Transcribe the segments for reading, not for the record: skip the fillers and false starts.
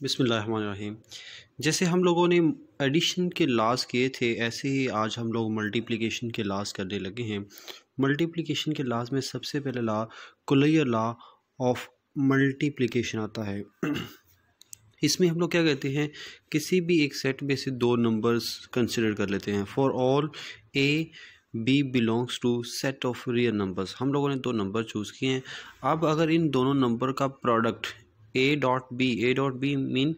बिस्मिल्लाहिर्रहमानिर्रहीम। जैसे हम लोगों ने एडिशन के लॉज किए थे, ऐसे ही आज हम लोग मल्टीप्लिकेशन के लॉज करने लगे हैं। मल्टीप्लिकेशन के लॉज में सबसे पहले लॉ कुलैयर लॉ ऑफ मल्टीप्लिकेशन आता है। इसमें हम लोग क्या कहते हैं, किसी भी एक सेट में से दो नंबर्स कंसिडर कर लेते हैं। For all A B belongs to set of real numbers. हम लोगों ने दो नंबर चूज़ किए हैं। अब अगर इन दोनों नंबर का product A dot B mean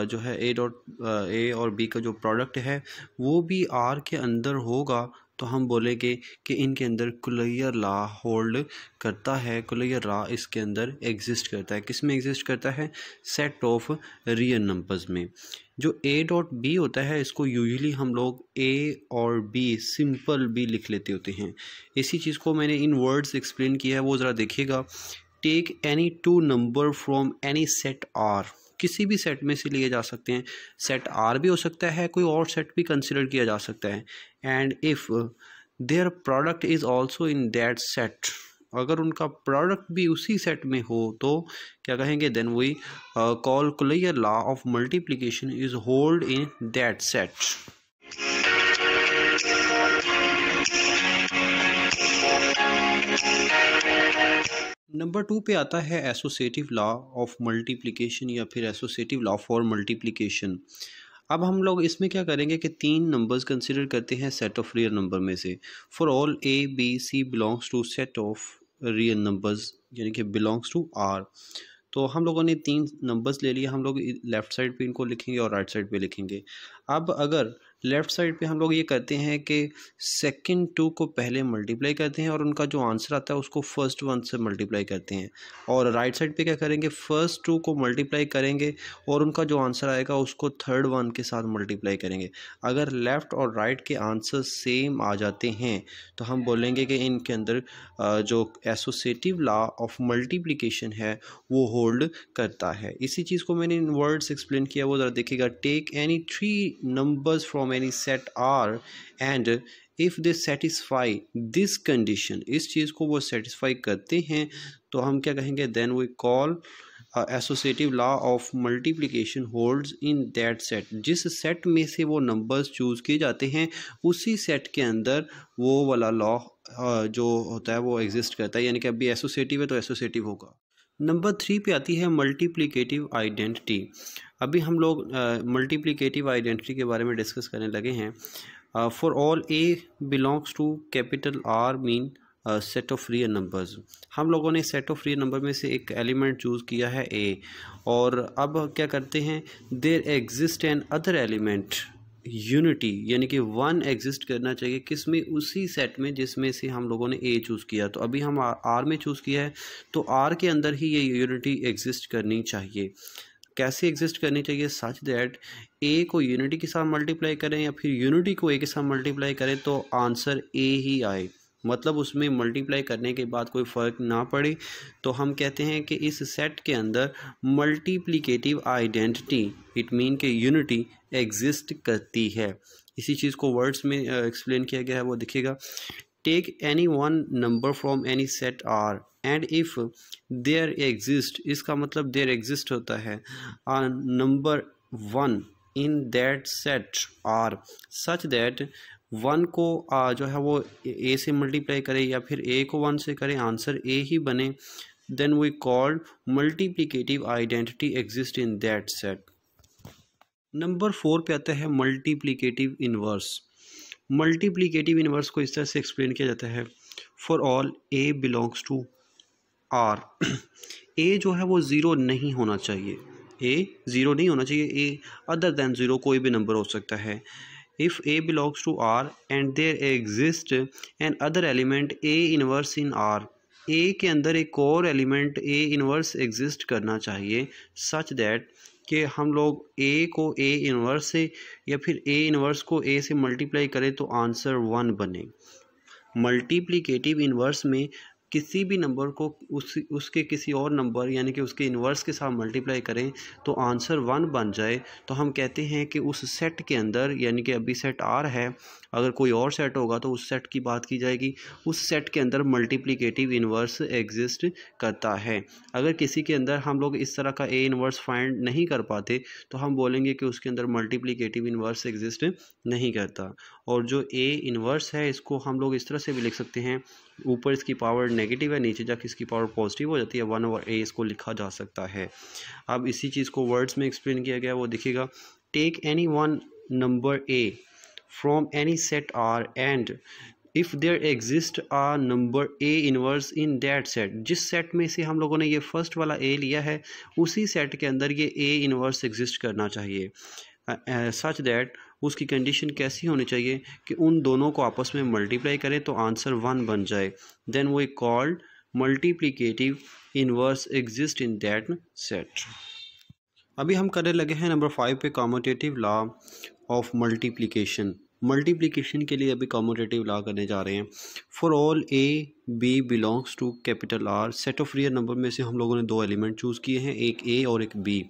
जो है ए और बी का जो प्रोडक्ट है वो भी आर के अंदर होगा, तो हम बोलेंगे कि इनके अंदर कुलैयर लॉ होल्ड करता है। कुलैयर लॉ इसके अंदर एग्जिस्ट करता है। किस में एग्जिस्ट करता है? सेट ऑफ रियल नंबर्स में। जो ए डॉट बी होता है इसको यूजुअली हम लोग ए और बी सिंपल बी लिख लेते होते हैं। इसी चीज़ को मैंने इन वर्ड्स एक्सप्लेन किया है, वो ज़रा देखिएगा। Take any two number from any set R. किसी भी सेट में से लिए जा सकते हैं। सेट आर भी हो सकता है, कोई और सेट भी कंसिडर किया जा सकता है। And if their product is also in that set, अगर उनका प्रोडक्ट भी उसी सेट में हो तो क्या कहेंगे? Then we call closure law of multiplication is hold in that set. Number 2 पे आता है एसोसिएटिव लॉ ऑफ मल्टीप्लिकेशन या फिर एसोसिएटिव लॉ फॉर मल्टीप्लिकेशन। अब हम लोग इसमें क्या करेंगे कि तीन नंबर्स कंसिडर करते हैं सेट ऑफ रियल नंबर में से। For all A B C belongs to set of real numbers, यानी कि बिलोंग्स टू आर। तो हम लोगों ने तीन नंबर्स ले लिए। हम लोग लेफ़्ट साइड पे इनको लिखेंगे और राइट साइड पे लिखेंगे। अब अगर लेफ़्ट साइड पे हम लोग ये करते हैं कि सेकंड टू को पहले मल्टीप्लाई करते हैं और उनका जो आंसर आता है उसको फर्स्ट वन से मल्टीप्लाई करते हैं, और राइट साइड पे क्या करेंगे? फर्स्ट टू को मल्टीप्लाई करेंगे और उनका जो आंसर आएगा उसको थर्ड वन के साथ मल्टीप्लाई करेंगे। अगर लेफ़्ट और राइट के आंसर सेम आ जाते हैं तो हम बोलेंगे कि इनके अंदर जो एसोसिएटिव लॉ ऑफ मल्टीप्लिकेशन है वो होल्ड करता है। इसी चीज़ को मैंने इन वर्ड्स एक्सप्लेन किया, वो ज़रा देखिएगा। Take any three numbers from any set R and if they satisfy this condition, इस चीज़ को वो सेटिस्फाई करते हैं तो हम क्या कहेंगे? Then we call associative law of multiplication holds in that set. जिस सेट में से वो नंबर्स चूज़ किए जाते हैं उसी सेट के अंदर वो वाला लॉ जो होता है वो एग्जिस्ट करता है, यानी कि अभी एसोसिएटिव है तो एसोसिएटिव होगा। नंबर 3 पे आती है मल्टीप्लिकेटिव आइडेंटिटी। अभी हम लोग मल्टीप्लिकेटिव आइडेंटिटी के बारे में डिस्कस करने लगे हैं। For all A belongs to capital R mean set of real numbers. हम लोगों ने सेट ऑफ रियल नंबर में से एक एलिमेंट चूज़ किया है ए, और अब क्या करते हैं? There exist another element unity, यानी कि वन एग्जिस्ट करना चाहिए। किस में? उसी सेट में जिसमें से हम लोगों ने ए चूज़ किया। तो अभी हम आर में चूज़ किया है तो आर के अंदर ही ये यूनिटी एग्जिस्ट करनी चाहिए। कैसे एग्जिस्ट करनी चाहिए? सच दैट ए को यूनिटी के साथ मल्टीप्लाई करें या फिर यूनिटी को ए के साथ मल्टीप्लाई करें तो आंसर ए ही आए, मतलब उसमें मल्टीप्लाई करने के बाद कोई फ़र्क ना पड़े। तो हम कहते हैं कि इस सेट के अंदर मल्टीप्लिकेटिव आइडेंटिटी, इट मीन के यूनिटी एग्जिस्ट करती है। इसी चीज़ को वर्ड्स में एक्सप्लेन किया गया है, वो दिखेगा। Take any one number from any set R and if there exist, इसका मतलब देयर एग्जिस्ट होता है number one in that set R such that one को जो है वो ए से मल्टीप्लाई करे या फिर ए को वन से करे, आंसर ए ही बने, then we called multiplicative identity exist in that set. Number 4 पे आता है मल्टीप्लिकेटिव इनवर्स। मल्टीप्लिकेटिव इनवर्स को इस तरह से एक्सप्लेन किया जाता है। For all A belongs to R. A जो है वो ज़ीरो नहीं होना चाहिए, ए ज़ीरो नहीं होना चाहिए, ए अदर दैन ज़ीरो कोई भी नंबर हो सकता है। If A belongs to R and there exists an other element A inverse in R, A के अंदर एक और एलिमेंट A इनवर्स एग्जिस्ट करना चाहिए सच दैट कि हम लोग A को A इनवर्स से या फिर A इनवर्स को A से मल्टीप्लाई करें तो आंसर 1 बने। मल्टीप्लिकेटिव इनवर्स में किसी भी नंबर को उसके किसी और नंबर यानी कि उसके इन्वर्स के साथ मल्टीप्लाई करें तो आंसर 1 बन जाए तो हम कहते हैं कि उस सेट के अंदर, यानी कि अभी सेट आर है, अगर कोई और सेट होगा तो उस सेट की बात की जाएगी, उस सेट के अंदर मल्टीप्लिकेटिव इन्वर्स एग्जिस्ट करता है। अगर किसी के अंदर हम लोग इस तरह का ए इन्वर्स फाइंड नहीं कर पाते तो हम बोलेंगे कि उसके अंदर मल्टीप्लिकेटिव इन्वर्स एग्जिस्ट नहीं करता। और जो ए इन्वर्स है इसको हम लोग इस तरह से भी लिख सकते हैं, ऊपर इसकी पावर नेगेटिव है, नीचे जाके इसकी पावर पॉजिटिव हो जाती है, 1/a इसको लिखा जा सकता है। अब इसी चीज़ को वर्ड्स में एक्सप्लेन किया गया, वो दिखेगा, take any one number a from any set R and if there exists a number a inverse in that set, जिस सेट में से हम लोगों ने ये फर्स्ट वाला a लिया है उसी सेट के अंदर ये a इन्वर्स एग्जिस्ट करना चाहिए, सच दैट उसकी कंडीशन कैसी होनी चाहिए कि उन दोनों को आपस में मल्टीप्लाई करें तो आंसर 1 बन जाए, देन वो called multiplicative inverse exist in that set. अभी हम करने लगे हैं नंबर 5 पे, commutative law of multiplication. Multiplication के लिए अभी कम्यूटेटिव लॉ करने जा रहे हैं। For all A B belongs to capital R, set of real number में से हम लोगों ने 2 एलिमेंट चूज़ किए हैं, एक ए और एक बी।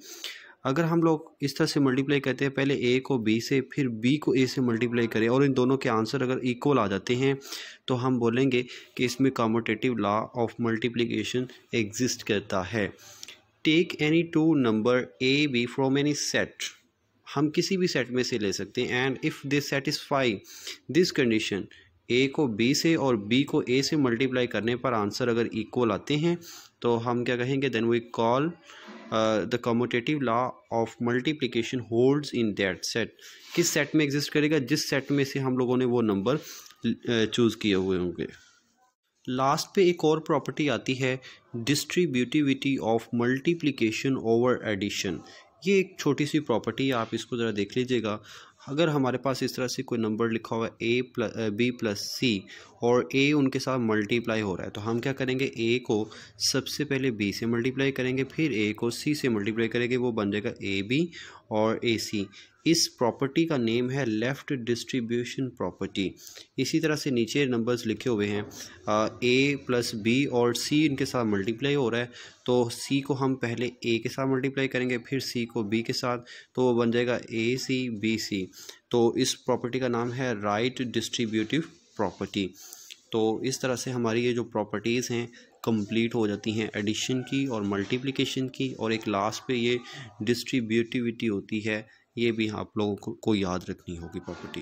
अगर हम लोग इस तरह से मल्टीप्लाई करते हैं, पहले ए को बी से फिर बी को ए से मल्टीप्लाई करें और इन दोनों के आंसर अगर इक्वल आ जाते हैं तो हम बोलेंगे कि इसमें commutative law of multiplication exist करता है। Take any 2 number a b from any set, हम किसी भी सेट में से ले सकते हैं, and if they satisfy this condition, a को बी से और बी को ए से मल्टीप्लाई करने पर आंसर अगर इक्वल आते हैं तो हम क्या कहेंगे, then we call the commutative law of multiplication holds in that set. किस सेट में एग्जिस्ट करेगा, जिस सेट में से हम लोगों ने वो नंबर चूज़ किए हुए होंगे। लास्ट पे एक और प्रॉपर्टी आती है, distributivity of multiplication over addition. ये एक छोटी सी प्रॉपर्टी है, आप इसको ज़रा देख लीजिएगा। अगर हमारे पास इस तरह से कोई नंबर लिखा हुआ है बी प्लस सी और ए उनके साथ मल्टीप्लाई हो रहा है, तो हम क्या करेंगे, ए को सबसे पहले बी से मल्टीप्लाई करेंगे, फिर ए को सी से मल्टीप्लाई करेंगे, वो बन जाएगा ए बी और ए सी। इस प्रॉपर्टी का नेम है लेफ़्ट डिस्ट्रीब्यूशन प्रॉपर्टी। इसी तरह से नीचे नंबर्स लिखे हुए हैं, ए प्लस बी और सी इनके साथ मल्टीप्लाई हो रहा है, तो सी को हम पहले ए के साथ मल्टीप्लाई करेंगे, फिर सी को बी के साथ, तो वो बन जाएगा ए सी बी सी। तो इस प्रॉपर्टी का नाम है राइट डिस्ट्रीब्यूटिव प्रॉपर्टी। तो इस तरह से हमारी ये जो प्रॉपर्टीज़ हैं कंप्लीट हो जाती हैं एडिशन की और मल्टीप्लिकेशन की, और एक लास्ट पे ये डिस्ट्रीब्यूटिविटी होती है, ये भी आप लोगों को याद रखनी होगी प्रॉपर्टी।